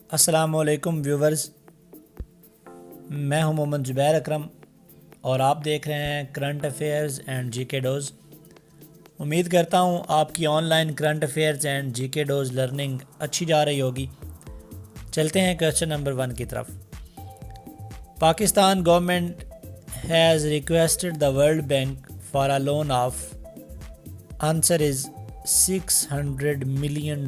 السلام علیکم ویورز، میں ہوں محمد زبیر اکرم اور آپ دیکھ رہے ہیں current affairs and G K dose. امید کرتا ہوں آپ کی online current affairs and G K dose learning اچھی جا رہی ہوگی۔ چلتے ہیں کویسچن نمبر 1 کی طرف۔ Pakistan government has requested the world bank for a loan of answer is $600 million.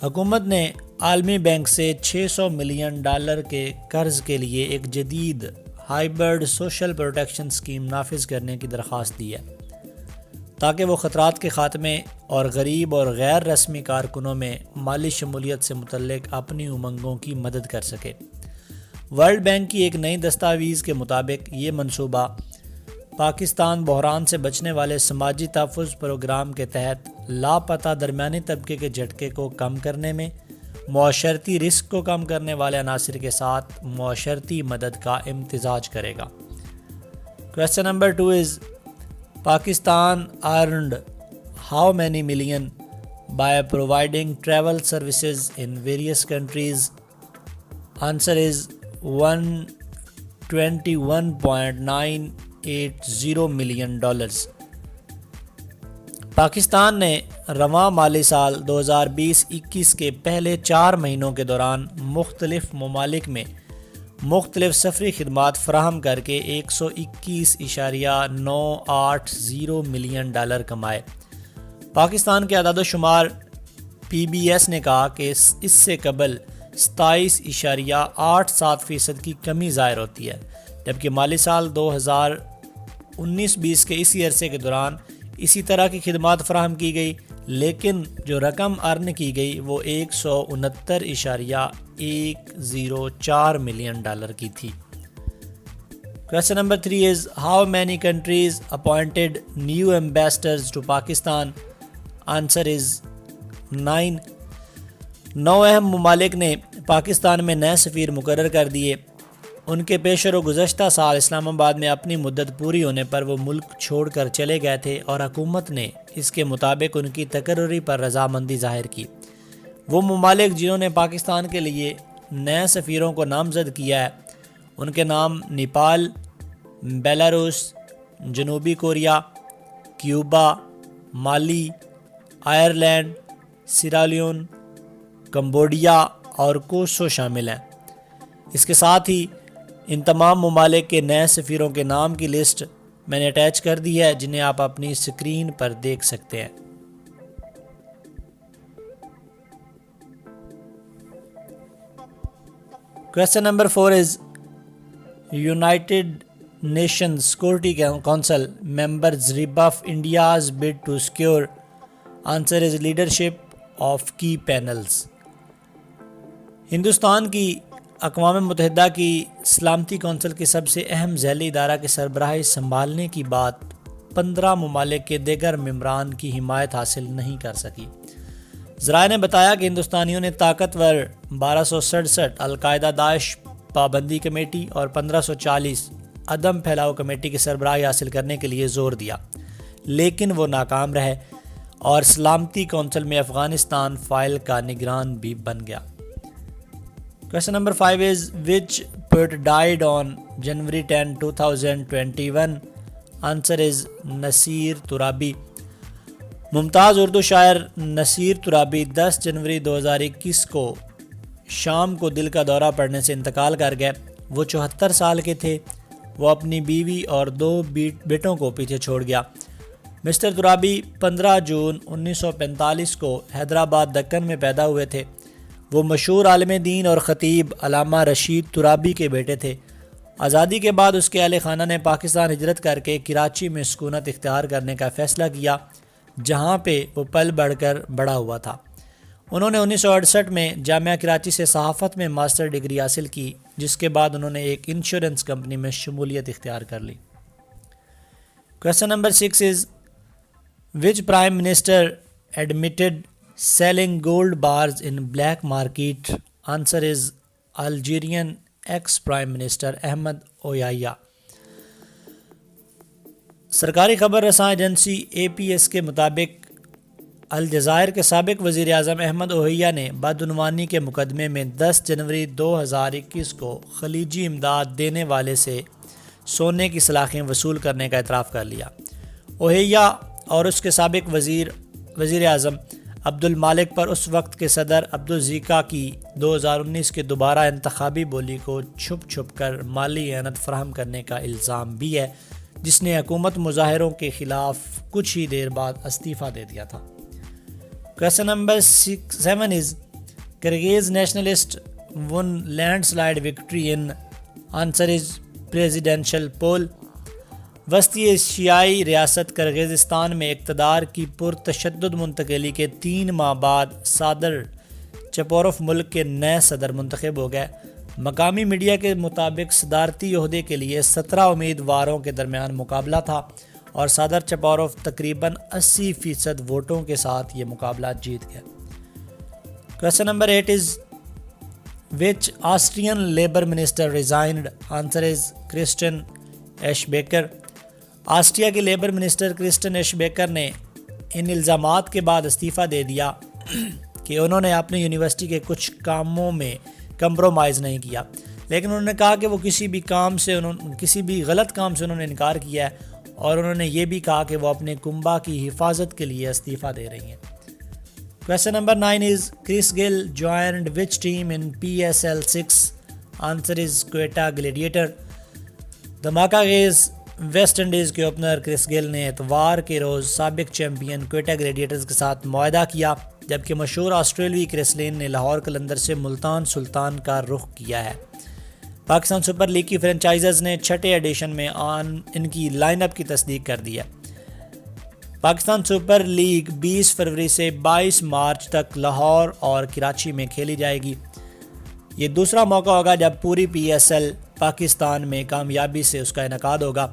حکومت نے عالمی بینک سے $600 ملین کے قرض کے لیے ایک جدید ہائبرڈ سوشل پروٹیکشن اسکیم نافذ کرنے کی درخواست دی ہے تاکہ وہ خطرات کے خاتمے اور غریب اور غیر رسمی کارکنوں میں مالی شمولیت سے متعلق اپنی امنگوں کی مدد کر سکے۔ ورلڈ بینک کی ایک نئی دستاویز کے مطابق یہ منصوبہ پاکستان بحران سے بچنے والے سماجی تحفظ پروگرام کے تحت لاپتہ درمیانی طبقے کے جھٹکے کو کم کرنے میں معاشرتی رسک کو کم کرنے والے عناصر کے ساتھ معاشرتی مدد کا امتزاج کرے گا۔ Question number 2 is Pakistan earned how many million by providing travel services in various countries? Answer is $121.980 million. Pakistan نے رواں مالی سال 2020-21 کے پہلے 4 مہینوں کے دوران مختلف ممالک میں مختلف سفری خدمات فراہم کر کے $121.980 ملین کمائے۔ پاکستان کے اعداد و شمار پی بی ایس نے کہا کہ اس سے قبل 27.87% کی کمی ظاہر ہوتی ہے، جبکہ مالی سال 2019-20 کے اسی عرصے کے دوران اسی طرح کی خدمات فراہم کی گئی، لیکن جو رقم ارن کی گئی وہ $169.104 ملین کی تھی۔ Question number 3 is how many countries appointed new ambassadors to Pakistan? Answer is 9۔ 9 اہم ممالک نے پاکستان میں نئے سفیر مقرر کر دیے۔ ان کے پیشر و گزشتہ سال اسلام آباد میں اپنی مدت پوری ہونے پر وہ ملک چھوڑ کر چلے گئے تھے اور حکومت نے اس کے مطابق ان کی تقرری پر رضامندی ظاہر کی۔ وہ ممالک جنہوں نے پاکستان کے لیے نئے سفیروں کو نامزد کیا ہے ان کے نام نیپال، بیلاروس، جنوبی کوریا، کیوبا، مالی، آئرلینڈ، سیرالیون، کمبوڈیا اور کوسوو شامل ہیں۔ اس کے ساتھ ہی ان تمام ممالک کے نئے سفیروں کے نام کی لسٹ میں نے اٹیچ کر دی ہے، جنہیں آپ اپنی اسکرین پر دیکھ سکتے ہیں۔ Question number 4 is United Nations Security Council members rebuff India's bid to secure? Answer is leadership of key panels. Hindustan کی اقوام متحدہ کی سلامتی کونسل کے سب سے اہم ذیلی ادارہ کے سربراہی سنبھالنے کی بات 15 ممالک کے دیگر ممبران کی حمایت حاصل نہیں کر سکی۔ ذرائع نے بتایا کہ ہندوستانیوں نے طاقتور 1267 القاعدہ داعش پابندی کمیٹی اور 1540 عدم پھیلاؤ کمیٹی کی سربراہی حاصل کرنے کے لیے زور دیا، لیکن وہ ناکام رہے اور سلامتی کونسل میں افغانستان فائل کا نگران بھی بن گیا۔ Question number 5 is which poet died on January 10, 2021? Answer is Naseer ترابی۔ ممتاز اردو شاعر نصیر ترابی 10 جنوری 2021 کو شام کو دل کا دورہ پڑنے سے انتقال کر گئے۔ وہ 74 سال کے تھے۔ وہ اپنی بیوی اور 2 بیٹوں کو پیچھے چھوڑ گیا۔ مسٹر ترابی 15 جون 1945 کو حیدرآباد دکن میں پیدا ہوئے تھے۔ وہ مشہور عالم دین اور خطیب علامہ رشید ترابی کے بیٹے تھے۔ آزادی کے بعد اس کے اہل خانہ نے پاکستان ہجرت کر کے کراچی میں سکونت اختیار کرنے کا فیصلہ کیا، جہاں پہ وہ پل بڑھ کر بڑا ہوا تھا۔ انہوں نے 1968 میں جامعہ کراچی سے صحافت میں ماسٹر ڈگری حاصل کی، جس کے بعد انہوں نے ایک انشورنس کمپنی میں شمولیت اختیار کر لی۔ Question number 6 is which prime minister admitted selling gold bars in black market? Answer is Algerian ex-Prime Minister Ahmed Ouyaya۔ سرکاری خبر رساں ایجنسی اے پی ایس کے مطابق الجزائر کے سابق وزیر اعظم احمد اوہیہ نے بدعنوانی کے مقدمے میں 10 جنوری 2021 کو خلیجی امداد دینے والے سے سونے کی سلاخیں وصول کرنے کا اعتراف کر لیا۔ اوہیہ اور اس کے سابق وزیر اعظم عبد المالک پر اس وقت کے صدر عبدالزیکا کی 2019 کے دوبارہ انتخابی بولی کو چھپ چھپ کر مالی اعانت فراہم کرنے کا الزام بھی ہے، جس نے حکومت مظاہروں کے خلاف کچھ ہی دیر بعد استعفیٰ دے دیا تھا۔ Question number 7 is Kyrgyz nationalist won landslide victory in answer is presidential poll۔ وسطی ایشیائی ریاست کرغیزستان میں اقتدار کی پرتشدد منتقلی کے 3 ماہ بعد صادر چپوروف ملک کے نئے صدر منتخب ہو گئے۔ مقامی میڈیا کے مطابق صدارتی عہدے کے لیے 17 امیدواروں کے درمیان مقابلہ تھا اور صادر چپوروف تقریباً 80% ووٹوں کے ساتھ یہ مقابلہ جیت گئے۔ Question number 8 is Which Austrian Labour Minister resigned? Answer is Christian Eschbacher۔ Austria کے لیبر منسٹر کرسٹن ایشبیکر نے ان الزامات کے بعد استعفیٰ دے دیا کہ انہوں نے اپنی یونیورسٹی کے کچھ کاموں میں کمپرومائز نہیں کیا، لیکن انہوں نے کہا کہ وہ کسی بھی غلط کام سے انہوں نے انکار کیا ہے، اور انہوں نے یہ بھی کہا کہ وہ اپنے کنبہ کی حفاظت کے لیے استعفیٰ دے رہی ہیں۔ Question number 9 is Chris Gill joined which team in PSL 6? Answer is Quetta gladiator. دھماکہ خیز ویسٹ انڈیز کے اوپنر کرس گل نے اتوار کے روز سابق چیمپئن کوئٹہ گلیڈیٹرز کے ساتھ معاہدہ کیا، جبکہ مشہور آسٹریلوی کرس لین نے لاہور قلندر سے ملتان سلطان کا رخ کیا ہے۔ پاکستان سپر لیگ کی فرنچائزز نے 6 ایڈیشن میں ان کی لائن اپ کی تصدیق کر دی ہے۔ پاکستان سپر لیگ 20 فروری سے 22 مارچ تک لاہور اور کراچی میں کھیلی جائے گی۔ یہ دوسرا موقع ہوگا جب پوری PSL پاکستان میں کامیابی سے اس کا انعقاد ہوگا۔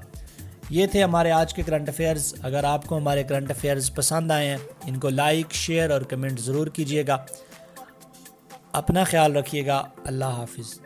یہ تھے ہمارے آج کے کرنٹ افیئرز۔ اگر آپ کو ہمارے کرنٹ افیئرز پسند آئے ہیں، ان کو لائک، شیئر اور کمنٹ ضرور کیجیے گا۔ اپنا خیال رکھیے گا۔ اللہ حافظ۔